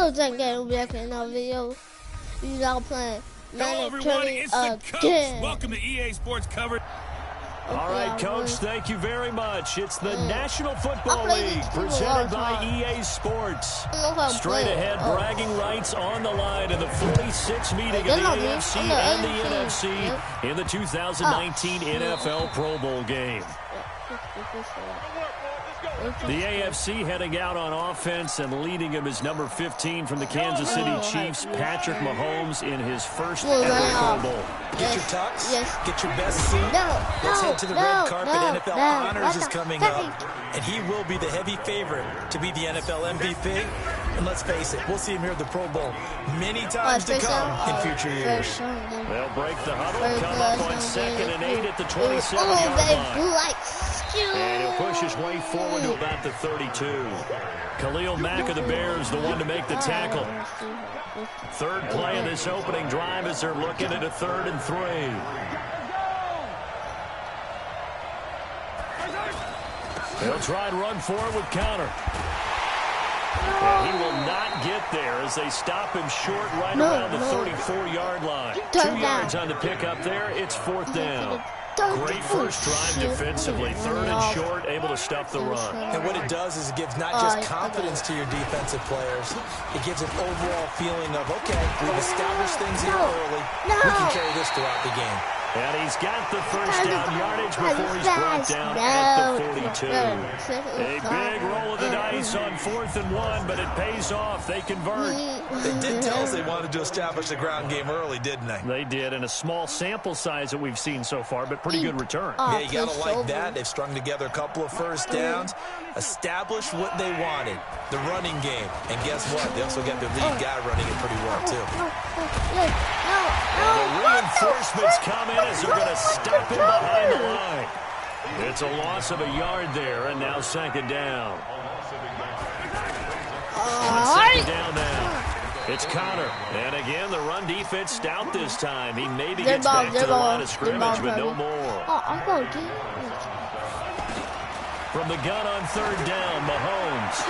was that game back in our video. You all playing Hello everyone, it's the Coach. Welcome to EA Sports Coverage. All right, Coach, thank you very much. It's the National Football League presented by EA Sports. Straight ahead, bragging rights on the line in the 46 meeting of the AFC and the NFC in the 2019 NFL Pro Bowl game. The AFC heading out on offense, and leading him is number 15 from the Kansas City Chiefs, Patrick Mahomes, in his first ever Pro Bowl. Get your tux, get your best seat. Let's head to the red carpet. NFL Honors is coming up, and he will be the heavy favorite to be the NFL MVP. And let's face it, we'll see him here at the Pro Bowl many times to come in future years. They'll break the huddle, come up on 2nd and 8 at the 27-yard line. And he'll push his way forward to about the 32. Khalil Mack of the Bears, the one to make the tackle. Third play of this opening drive as they're looking at a 3rd and 3. They'll try and run forward with counter. And he will not get there as they stop him short right around the 34-yard line. 2 yards on the pickup there. It's 4th down. Great first drive defensively. 3rd and short, able to stuff the run. And what it does is it gives not just confidence to your defensive players, it gives an overall feeling of, okay, we've established things here early. We can carry this throughout the game. And he's got the first down yardage before he's brought down at the 42. A big roll of the dice on 4th and 1, but it pays off. They convert. They did tell us they wanted to establish the ground game early, didn't they? They did, in a small sample size that we've seen so far, but pretty good return. Yeah, you got to like that. They've strung together a couple of first downs, established what they wanted, the running game. And guess what? They also got their lead guy running it pretty well, too. And the reinforcements come in as they're going to stop him behind the line. It's a loss of a yard there, and now 2nd down. On 2nd down now. It's Connor. And again, the run defense stout this time. He maybe gets back to the line of scrimmage, but no more. From the gun on 3rd down, Mahomes.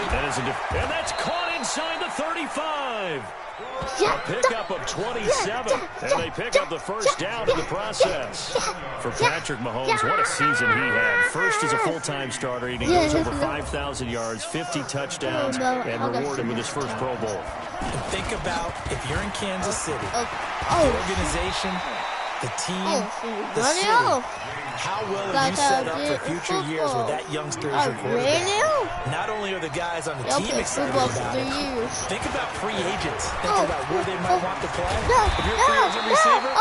And that's caught inside the 35. A pickup of 27, and they pick up the first down in the process. For Patrick Mahomes, what a season he had. First as a full-time starter, he goes over 5,000 yards, 50 touchdowns, and rewarded with his first Pro Bowl. And think about if you're in Kansas City, the organization, the team, the city. How well are you set up for future years with that youngster as your quarterback? Not only are the guys on the team excited about it, think about free agents. Think about where they might want to play. If you're a free agent receiver,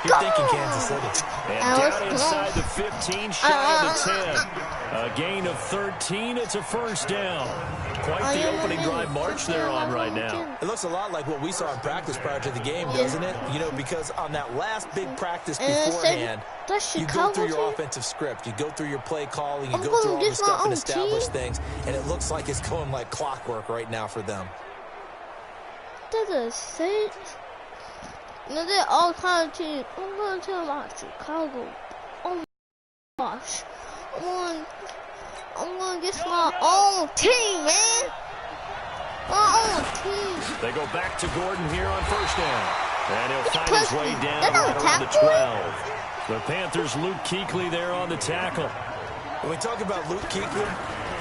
you're thinking Kansas City. And down inside the 15, shy of the 10. A gain of 13. It's a first down. Quite the opening drive march they're on right now. It looks a lot like what we saw in practice prior to the game, doesn't it? You know, because on that last big practice beforehand, you go through your offensive script, you go through your play calling, you go through all the stuff and establish things, and it looks like it's going like clockwork right now for them. You know, they're all kind of teams. I'm going to tell about Chicago. Oh my gosh. I'm going to get my own team, man. My own team. They go back to Gordon here on first down. And he'll find his way down right around the 12. The Panthers' Luke Kuechly there on the tackle. When we talk about Luke Kuechly,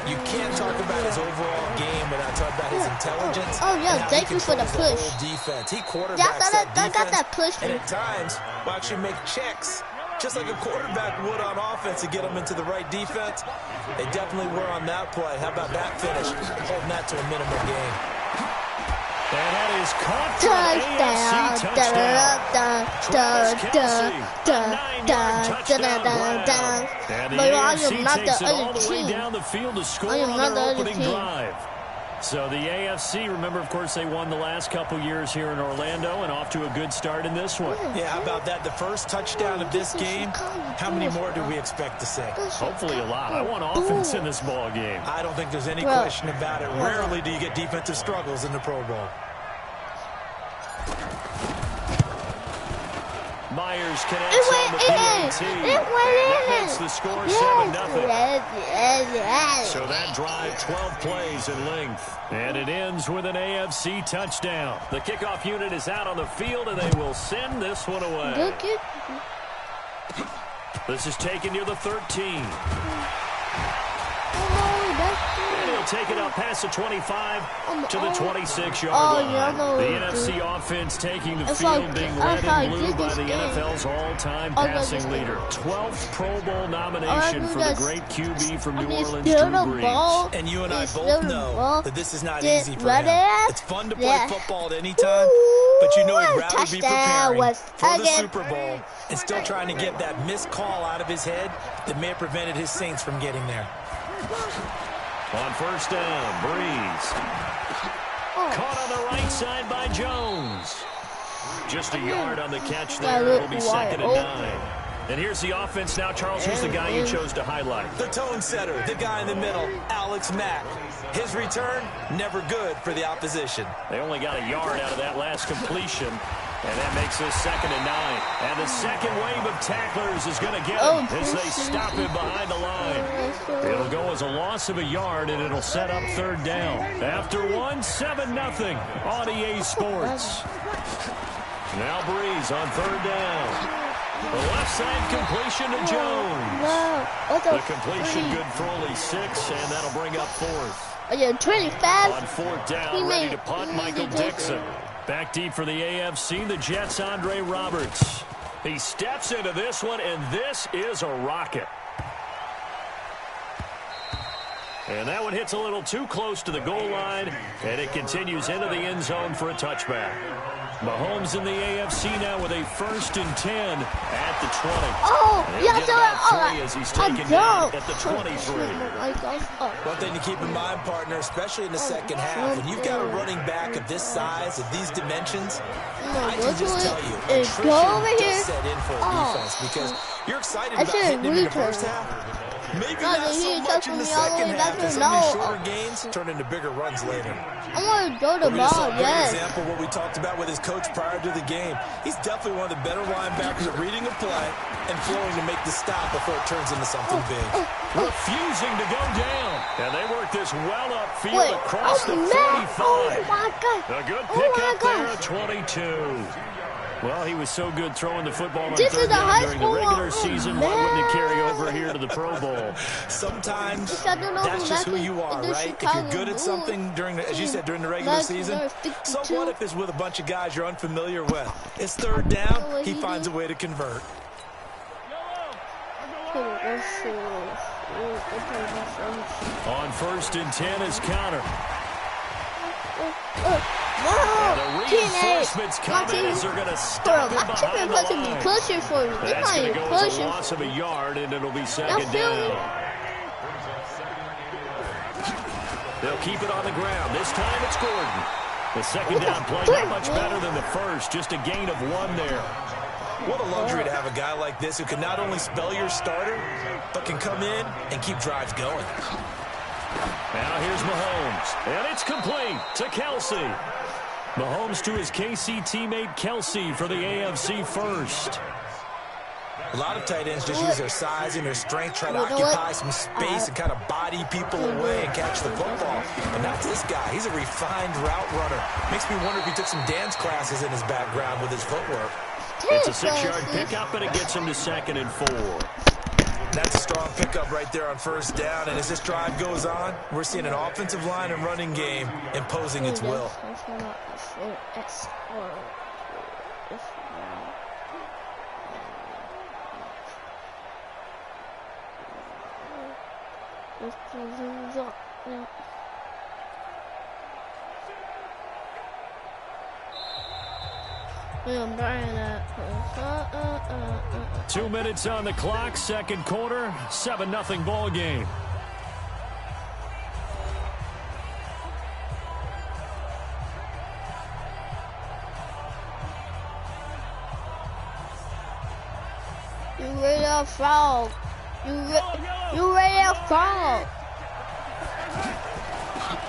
you can't talk about his overall game without talking about his intelligence. Oh, yeah, thank you for the push. Defense. He quarterbacks that defense, got that push. And at times, will actually make checks, just like a quarterback would on offense to get them into the right defense. They definitely were on that play. How about that finish? Holding that to a minimal game. And that is caught for an AFC touchdown. And the AFC takes it all the way down the field to score on their opening drive. So the AFC, remember, of course, they won the last couple years here in Orlando and off to a good start in this one. Yeah, how about that? The first touchdown of this game, how many more do we expect to see? Hopefully a lot. I want offense in this ball game. I don't think there's any question about it. Rarely do you get defensive struggles in the Pro Bowl. Myers connects on the PAT. That makes the score 7-0. So that drive, 12 plays in length. And it ends with an AFC touchdown. The kickoff unit is out on the field, and they will send this one away. This is taken near the 13. And he'll take it up past the 25 to the 26-yard line. The NFC offense taking the field, being led in blue by the NFL's all-time passing leader. 12th Pro Bowl nomination for the great QB from New Orleans, Drew Brees. And you and I both know that this is not easy for him. It's fun to play football at any time, but you know he'd rather be preparing for the Super Bowl and still trying to get that missed call out of his head that may have prevented his Saints from getting there. On first down, Brees. Caught on the right side by Jones. Just a yard on the catch there. It'll be 2nd and 9. And here's the offense now. Charles, who's the guy you chose to highlight? The tone setter, the guy in the middle, Alex Mack. His return, never good for the opposition. They only got a yard out of that last completion. And that makes this 2nd and 9. And the second wave of tacklers is going to get him as they stop him behind the line. It'll go as a loss of a yard, and it'll set up 3rd down. After one, 7-0 on EA Sports. Now Brees on 3rd down. The left side completion to Jones. The completion good for only 6, and that'll bring up 4th. 25. On 4th down, ready to punt, Michael Dixon. Back deep for the AFC, the Jets' Andre Roberts. He steps into this one, and this is a rocket. And that one hits a little too close to the goal line, and it continues into the end zone for a touchback. Mahomes in the AFC now with a 1st and 10 at the 20. As he's taken down at the 23. One thing to keep in mind, partner, especially in the second half, when you've got a running back of this size, of these dimensions, I can just tell you, attrition does set in for a defense because you're excited about hitting him in the first half. Maybe not so much in the second half as some of these shorter gains turn into bigger runs later. I want to go to ball, yes. Example of what we talked about with his coach prior to the game. He's definitely one of the better linebackers at reading a play and flowing to make the stop before it turns into something big. Refusing to go down. And they work this well upfield across the 45. Oh, my God. A good pickup there at 22. Well, he was so good throwing the football on 3rd down during the regular season. Why wouldn't it carry over here to the Pro Bowl? Sometimes that's just who you are, right? If you're good at something during, as you said, during the regular season, so what if it's with a bunch of guys you're unfamiliar with? It's 3rd down, he finds a way to convert. On 1st and 10 is Connor. And the reinforcements coming as they're going to stop him behind the line. That's going to go as a loss of a yard, and it'll be 2nd down. They'll keep it on the ground. This time it's Gordon. The 2nd down play not much better than the first, just a gain of 1 there. What a luxury to have a guy like this who can not only spell your starter, but can come in and keep drives going. Now here's Mahomes, and it's complete to Kelsey. Mahomes to his KC teammate Kelsey for the AFC first. A lot of tight ends just use their size and their strength, try to occupy some space and kind of body people away and catch the football. And that's this guy. He's a refined route runner. Makes me wonder if he took some dance classes in his background with his footwork. It's a 6-yard pickup, and it gets him to 2nd and 4. That's a strong pickup right there on 1st down. And as this drive goes on, we're seeing an offensive line and running game imposing its will. Yeah, 2 minutes on the clock, 2nd quarter, 7-0 ball game. You ready to foul? You ready to foul?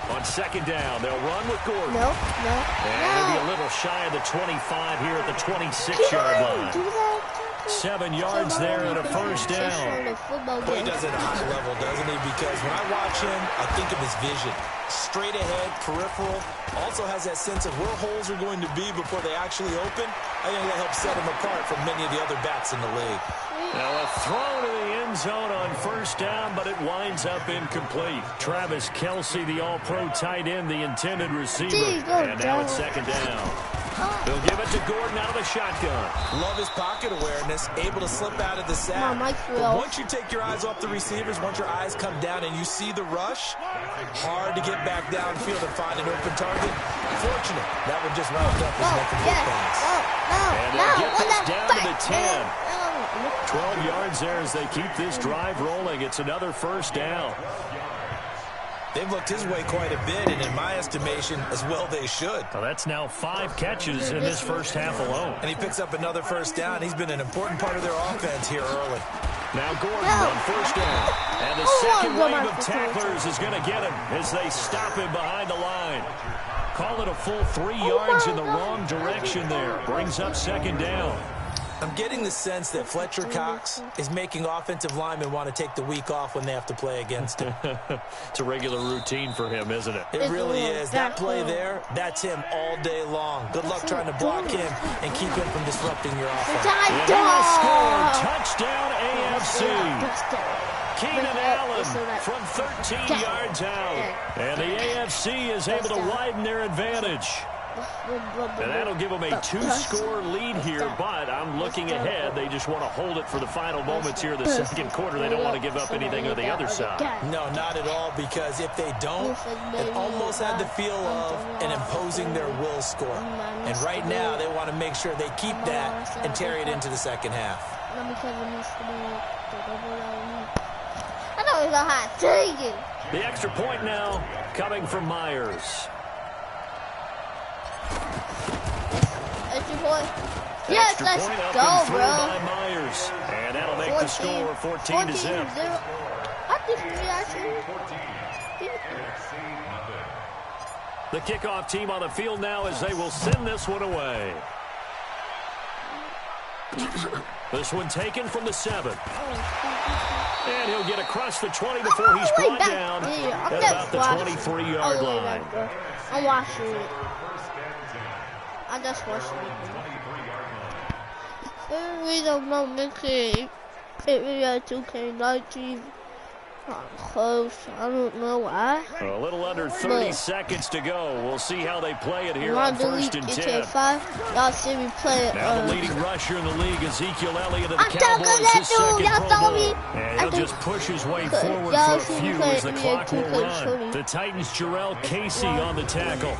On 2nd down, they'll run with Gordon. No. And maybe a little shy of the 25 here at the 26-yard line. Do that. 7 yards there and a first down. Well, he does it at a high level, doesn't he? Because when I watch him, I think of his vision. Straight ahead, peripheral. Also has that sense of where holes are going to be before they actually open. I think that helps set him apart from many of the other backs in the league. Now a throw to the end zone on first down, but it winds up incomplete. Travis Kelce, the all-pro tight end, the intended receiver. And now it's second down. They'll give it to Gordon out of the shotgun. Love his pocket awareness, able to slip out of the sack. But once you take your eyes off the receivers, once your eyes come down and you see the rush, hard to get back downfield and find an open target. Fortunate, that one just wound up as making good pass. And they'll get this down to the 10. 12 yards there as they keep this drive rolling. It's another first down. They've looked his way quite a bit, and in my estimation, as well they should. Well, that's now 5 catches in this first half alone. And he picks up another first down. He's been an important part of their offense here early. Now Gordon on first down. And the second wave of tacklers is going to get him as they stop him behind the line. Call it a full 3 yards in the wrong direction there. Brings up second down. I'm getting the sense that Fletcher Cox is making offensive linemen want to take the week off when they have to play against him. It's a regular routine for him, isn't it? It really is. That play there, that's him all day long. Good luck trying to block him and keep him from disrupting your offense. Touchdown AFC. Keenan Allen from 13 yards out. And the AFC is able to widen their advantage. And that'll give them a 2-score lead here, but I'm looking ahead. They just want to hold it for the final moments here of the second quarter. They don't want to give up anything on the other side. No, not at all, because if they don't, it almost had the feel of an imposing their will score. And right now, they want to make sure they keep that and carry it into the second half. The extra point now coming from Myers. Yes, let's go, bro. By Myers. And that'll make the score 14-0. The kickoff team on the field now as they will send this one away. This one taken from the 7. And he'll get across the 20 before he's brought down at about the 23-yard line. I'm watching it. I just watched it. We don't know, Mickey. We are 2K19. Close. I don't know why. A little under 30 seconds to go. We'll see how they play it here on first and 10. Y'all see me play it. Now the leading rusher in the league, Ezekiel Elliott of the Cowboys, his second Pro Bowl. And he'll just push his way forward for a few as the clock will run. The Titans' Jarrell Casey on the tackle.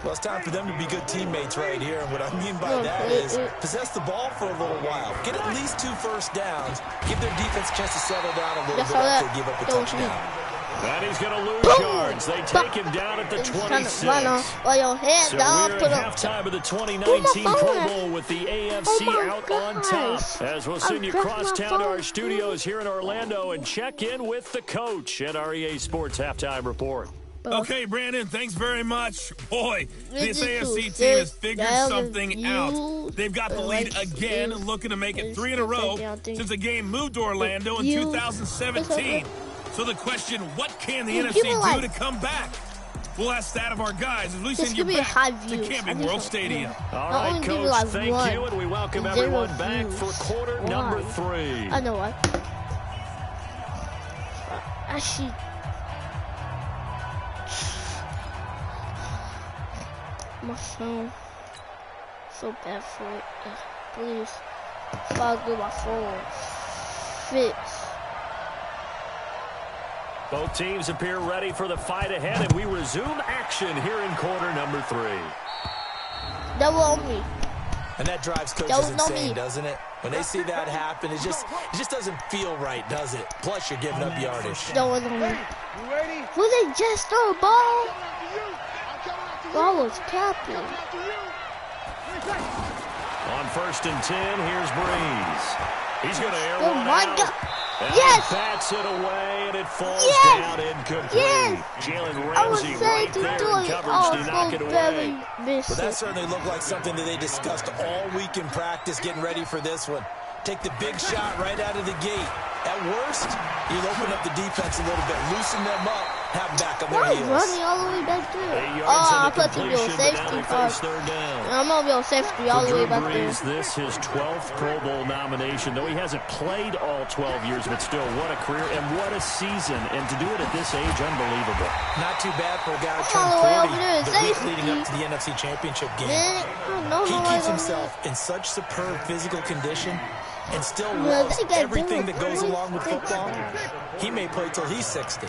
Well, it's time for them to be good teammates right here. And what I mean by that is possess the ball for a little while. Get at least 2 first downs. Give their defense a chance to settle down a little bit after they give up a touchdown. And he's going to lose yards. They take him down at the 26. So we're at halftime of the 2019 Pro Bowl with the AFC out on top. As we'll send you crosstown to our studios here in Orlando and check in with the coach at our EA Sports Halftime Report. Okay, Brandon, thanks very much. Boy, this AFC team has figured something out. They've got the lead again, looking to make it 3 in a row since the game moved to Orlando in 2017. So the question, what can the NFC do to come back? We'll ask that of our guys as we send you back to Camping World Stadium. All right, Coach, thank you, and we welcome everyone back for quarter number 3. I know what. Actually... My phone, so bad for it. Please, if I do my phone, fix. Both teams appear ready for the fight ahead, and we resume action here in quarter number 3. That was on me. And that drives coaches insane, doesn't it? When they see that happen, it just doesn't feel right, does it? Plus, you're giving up yardage. That was on me. Will they just throw a ball? Ball was capping. On first and 10, here's Breeze. He's going to air one out. God. And yes! He bats it away, and it falls down incomplete. Yes! Jalen Ramsey right there in coverage to knock it away. But that certainly looked like something that they discussed all week in practice getting ready for this one. Take the big shot right out of the gate. At worst, you'll open up the defense a little bit, loosen them up, have them back on their heels. Running all the way back there. I put to be on safety first. I'm going to be on safety all the way back there. This his 12th Pro Bowl nomination, though he hasn't played all 12 years, but still, what a career and what a season. And to do it at this age, unbelievable. Not too bad for a guy who turned 40 the week leading up to the NFC Championship game. He keeps himself in such superb physical condition and still loves everything that goes along with football. He may play till he's 60.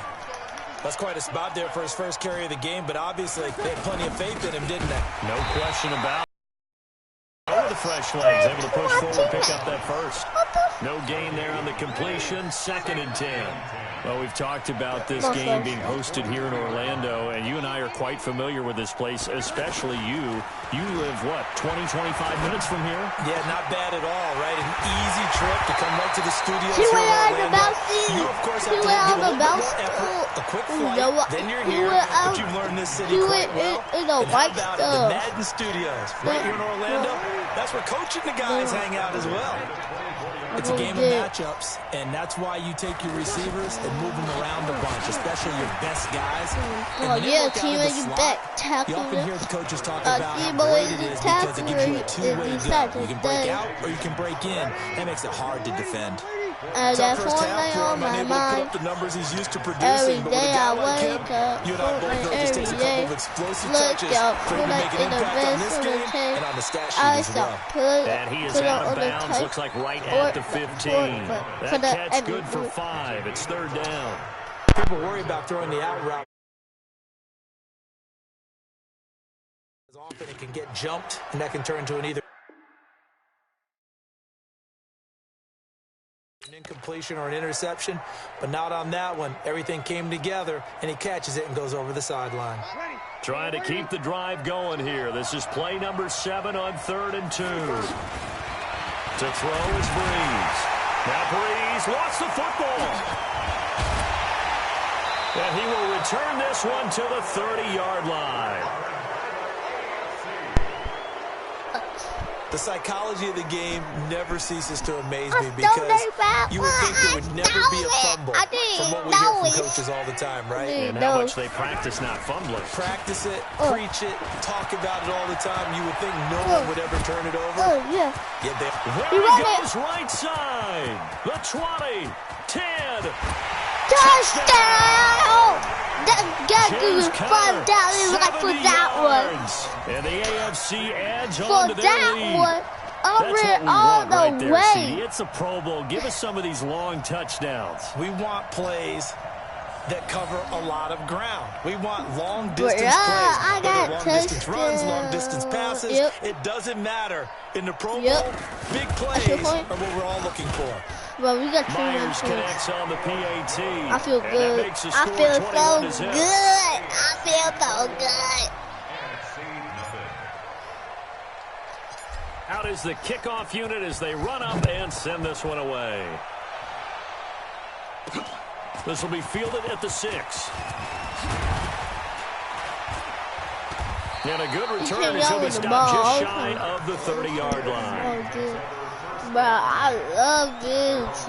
That's quite a spot there for his first carry of the game, but obviously they had plenty of faith in him, didn't they? No question about it. Over the fresh legs, able to push forward, pick up that first. No gain there on the completion, 2nd and 10. Well, we've talked about this game being hosted here in Orlando, and you and I are quite familiar with this place, especially you. You live, what, 20, 25 minutes from here? Yeah, not bad at all, right? An easy trip to come right to the studios here in Orlando. You, of course, have to give a little bit more effort, a quick flight, then you're here, but you've learned this city quite well. And how about the Madden Studios right here in Orlando? That's where Coach and the guys hang out as well. It's a game of matchups, and that's why you take your receivers and move them around a bunch, especially your best guys. Teammate, you back tackle. You often hear the coaches talk about how great it is because it gives you a two-way go. You can break out or you can break in. That makes it hard to defend. And that Fortnite on my mind. The numbers he's used to producing, every day I wake up, Fortnite every day. Look out, Fortnite in the best of the tape. I stop, put it on the tape. Looks like right at the 15. That catch good for 5. It's 3rd down. People worry about throwing the out route. As often it can get jumped, and that can turn into an either an incompletion or an interception, but not on that one. Everything came together, and he catches it and goes over the sideline. Trying to keep the drive going here. This is play number 7 on 3rd and 2. To throw is Breeze. Now Breeze lost the football. And he will return this one to the 30-yard line. The psychology of the game never ceases to amaze me because you would think there would never be a fumble from what we hear from coaches all the time, right? And how much they practice not fumbling. Practice it, preach it, talk about it all the time. You would think no one would ever turn it over. Yeah. There he goes, right side. The 20, 10. Touchdown! That gives me $5 for that one. And the AFC adds on to their lead. One, I ran all the way. It's a Pro Bowl. Give us some of these long touchdowns. We want plays that cover a lot of ground. We want long distance plays. I got long distance runs, long distance passes. It doesn't matter. In the Pro Bowl, big plays are what we're all looking for. Well, we got Myers connects on the PAT. I feel good. I feel so good. I feel so good. Out is the kickoff unit as they run up and send this one away. This will be fielded at the 6. And a good return as he'll be stopped just shy of the 30-yard line. Oh, good. But I love this.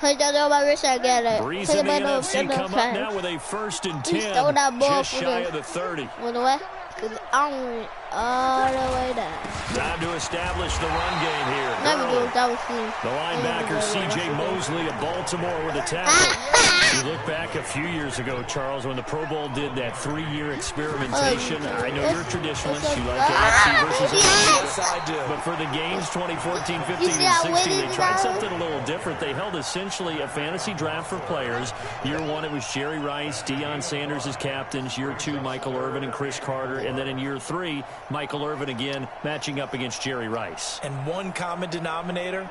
Hey, I my wrist, I get it. Breeze in the NFC come up now with a 1st and 10, just shy of the 30. What away? Because I went all the way down. Time to establish the run game here. Never do that was me. The linebacker, C.J. Mosley of Baltimore with a tackle. You look back a few years ago, Charles, when the Pro Bowl did that 3-year experimentation. I know you're a traditionalist. You like AFC versus NFC. Yes, I do. But for the games 2014, 15, and 16, they tried something a little different. They held essentially a fantasy draft for players. Year 1, it was Jerry Rice, Deion Sanders as captains. Year 2, Michael Irvin and Chris Carter. And then in year 3, Michael Irvin again matching up against Jerry Rice. And one common denominator,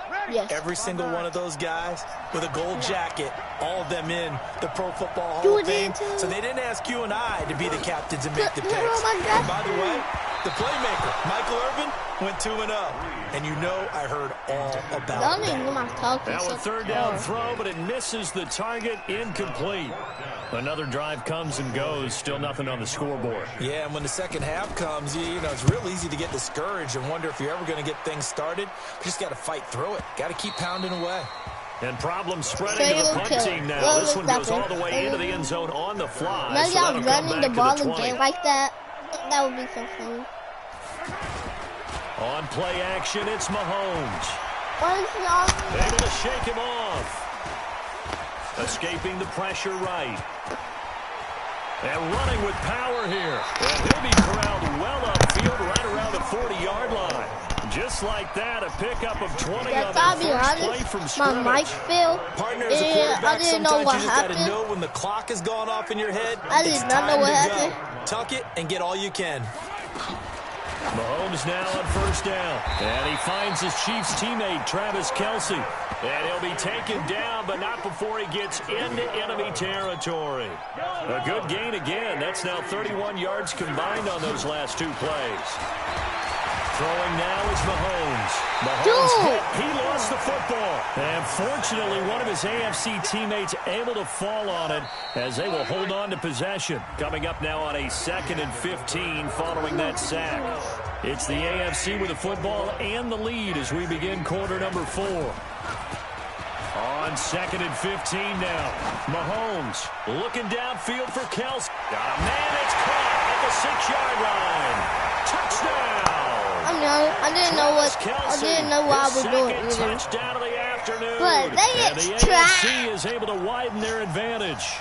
every single one of those guys with a gold jacket, all of them in the Pro Football Hall of Fame. So they didn't ask you and I to be the captains and make the picks. And by the way, the playmaker, Michael Irvin, went 2-0. And you know I heard all about that. Now a third down throw, but it misses the target, incomplete. Another drive comes and goes, still nothing on the scoreboard. Yeah, and when the second half comes, you know, it's real easy to get discouraged and wonder if you're ever going to get things started. You just got to fight through it. Got to keep pounding away. And problems spreading to the punt team now. This one goes all the way into the end zone on the fly. Now y'all running the ball again like that. That would be so funny. On play action, it's Mahomes. Able to shake him off. Escaping the pressure right. And running with power here. And he'll be corralled well upfield right around the 40-yard line. Just like that, a pickup of 20 on the first play from scrimmage. My mic failed. Partner, as a quarterback, sometimes you just got to know when the clock has gone off in your head. I did not know what happened. Tuck it and get all you can. Mahomes now on first down. And he finds his Chiefs teammate, Travis Kelce. And he'll be taken down, but not before he gets into enemy territory. A good gain again. That's now 31 yards combined on those last two plays. Throwing now is Mahomes. Mahomes, he lost the football. And fortunately, one of his AFC teammates able to fall on it as they will hold on to possession. Coming up now on a 2nd and 15 following that sack. It's the AFC with the football and the lead as we begin quarter number 4. On 2nd and 15 now. Mahomes looking downfield for Kelce. Got a man that's caught at the 6-yard line. Touchdown. I didn't know what I was doing either. Touchdown of the afternoon. But and the AFC is able to widen their advantage.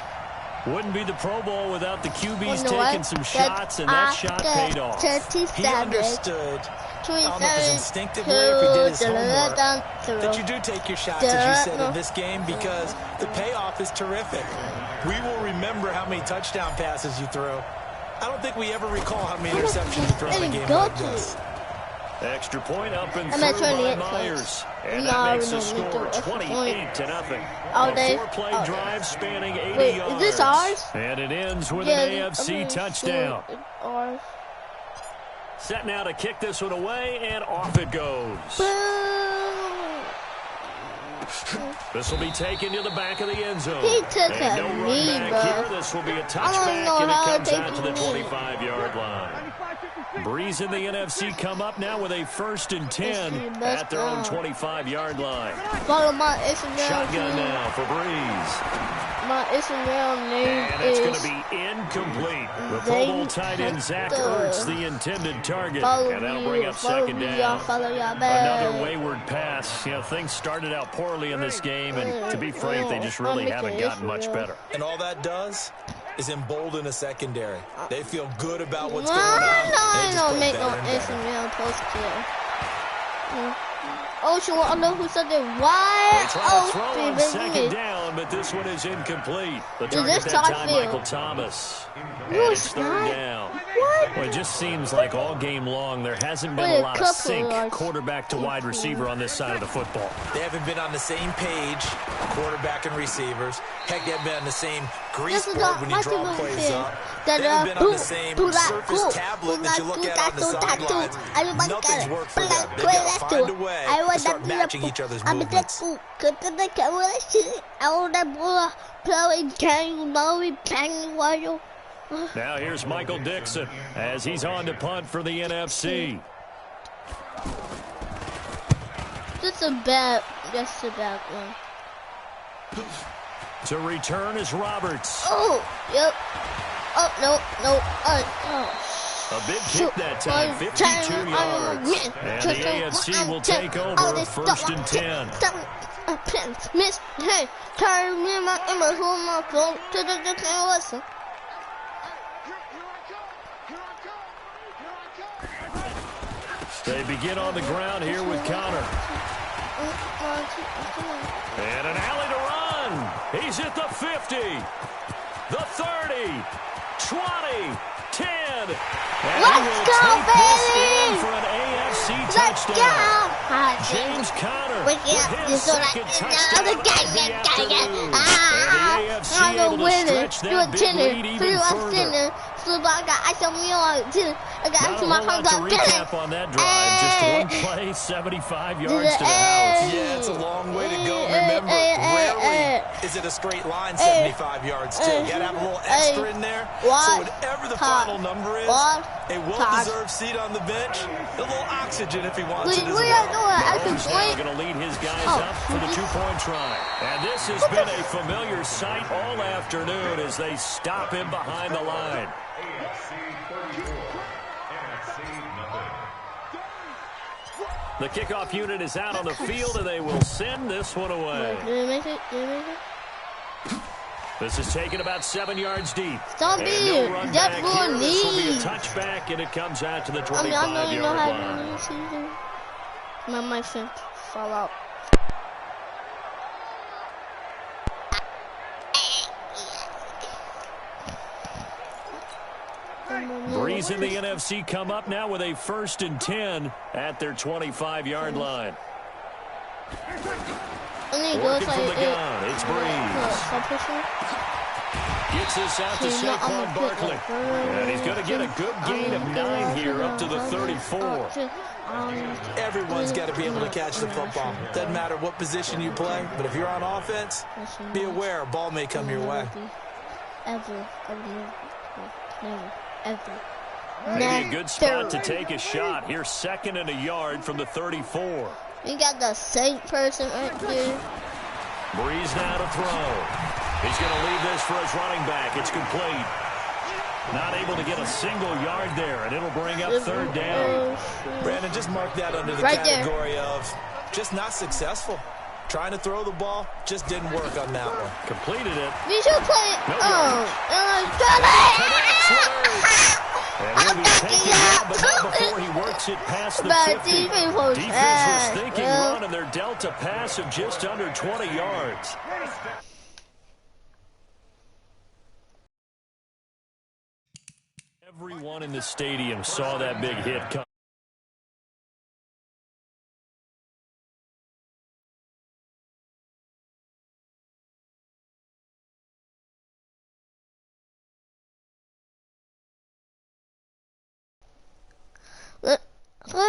Wouldn't be the Pro Bowl without the QBs taking some shots, and that shot paid off. He understood, I don't know if it's instinctively or if he did his homework, that you do take your shots, as you said, in this game because the payoff is terrific. We will remember how many touchdown passes you throw. I don't think we ever recall how many interceptions you throw in a game like this. Extra point up and through by Myers. And that makes the score 28-0. A 4-play drive spanning 80 yards. Is this ours? And it ends with an AFC touchdown. Ours. Set now to kick this one away, and off it goes. This will be taken to the back of the end zone. He took a knee, bro. This will be a touchback, and it comes out to the 25-yard line. Breeze in the NFC come up now with a 1st and 10 at their own 25-yard line. Follow my Instagram. Shotgun now for Breeze. My Instagram name is... And it's going to be incomplete. The Pro Bowl tight end Zach Ertz, the intended target. And that'll bring up 2nd down. Another wayward pass. You know, things started out poorly in this game, and to be frank, they just really haven't gotten much better. And all that does is embolden a secondary. They feel good about what's going on. I don't make no Instagram post here. Oh, I know who said that. Why? Oh, second down, but this one is incomplete. The target that time, Michael Thomas. And it's 3rd down. What? Well, it just seems like all game long there hasn't been a lot of sync quarterback to wide receiver on this side of the football. They haven't been on the same page, quarterback and receivers. Heck, they haven't been on the same grease board when you draw plays up. They haven't been on the same surface tablet that you look at on the sidelines. Nothing's worked for them. They've got to find a way to start matching each other's movements. Now here's Michael Dixon as he's on to punt for the NFC. That's a bad one. To return is Roberts. Oh, yep. Oh, no. A big kick that time, 52 yards. And the AFC will take over 1st and 10. Miss, hey, turn me my phone to the listen. They begin on the ground here with Connor. And an alley to run. He's at the 50, the 30, 20, 10. And let's go, baby! For an AFC touchdown. James Conner with his second touchdown of the afternoon. And the AFC able to stretch stretch that big lead even further. So I got ice on me on dinner. I got ice on my heart on recap on that drive. Just one play, 75 yards to the house. Yeah, it's a long way to go. Remember, rarely is it a straight line 75 yards too. You gotta have a little extra in there. So whatever the final number is, a well-deserved seat on the bench, a little oxygen if he wants it as well. Mahomes now going to lead his guys up for the two-point try. And this has been a familiar sight all afternoon as they stop him behind the line. The kickoff unit is out on the field, and they will send this one away. Did they make it? This is taken about 7 yards deep. Stop being that for me. This will be a touchback, and it comes out to the 25-yard line. My friend fall out. Breeze in the NFC come up now with a 1st and 10 at their 25-yard line. Working from the gun, it's Breeze. Gets this out to Saquon Barkley. And he's going to get a good gain of 9 here up to the 34. Everyone's got to be able to catch the football. Doesn't matter what position you play, but if you're on offense, be aware a ball may come your way. Never. Maybe a good spot to take a shot. Here's 2nd and a yard from the 34. We got the same person right there. Breeze now to throw. He's going to leave this for his running back. It's complete. Not able to get a single yard there, and it'll bring up 3rd down. Brandon, just mark that under the category of just not successful. Trying to throw the ball just didn't work on that one. Completed it. We should play it. And he'll be taken down, but not before he works it past the 50. Defense was thinking run, and they're dealt a pass of just under 20 yards. Everyone in the stadium saw that big hit come.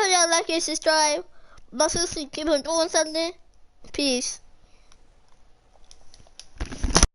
Y'all like and subscribe. My sister keep on doing something. Peace.